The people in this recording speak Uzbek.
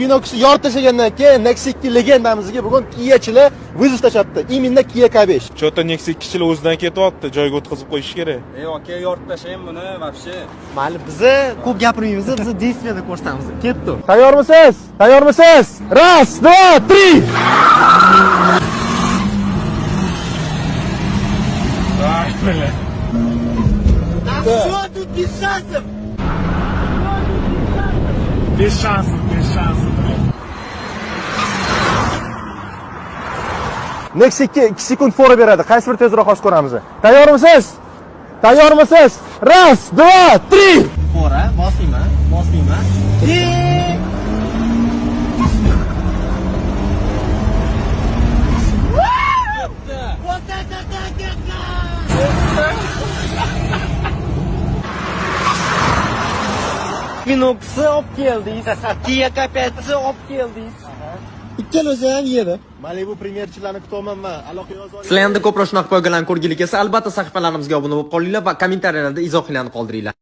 Kinoksi yorib tashlagandan keyin Nexia 2 legendamizga bugun Kiachilar vizov tashlatdi. Imенно Kia K5. Chota Nexia 2chilar o'zidan ketyapti, joyga o'tkazib qo'yish kerak. Aka yorib tashlang buni, вообще. Mayli, bizni ko'p gapirmaymiz, biz действияda ko'rsatamiz. Ketdi. Tayyormisiz? Tayyormisiz? 1, 2, 3. Что тут без шансов? Без шансов. Nexia 2 sekund fora beradi. Qaysi bir tezroq hozir ko'ramiz. Tayyormisiz? Tayyormisiz? 1, 2, 3. Fora, bosmayman. Kinoksi olib keldingiz. Kia K5 olib keldingiz. Ikkalosi ham yedi. Malibu premyerchilarni kutyapman men. Aloqa yozib oling. Sizlar endi ko'proq shunaqa poygalarni ko'rgilik kelsa, albatta sahifalarimizga obuna bo'lib qolinglar va kommentariylarda izohlarni qoldiringlar.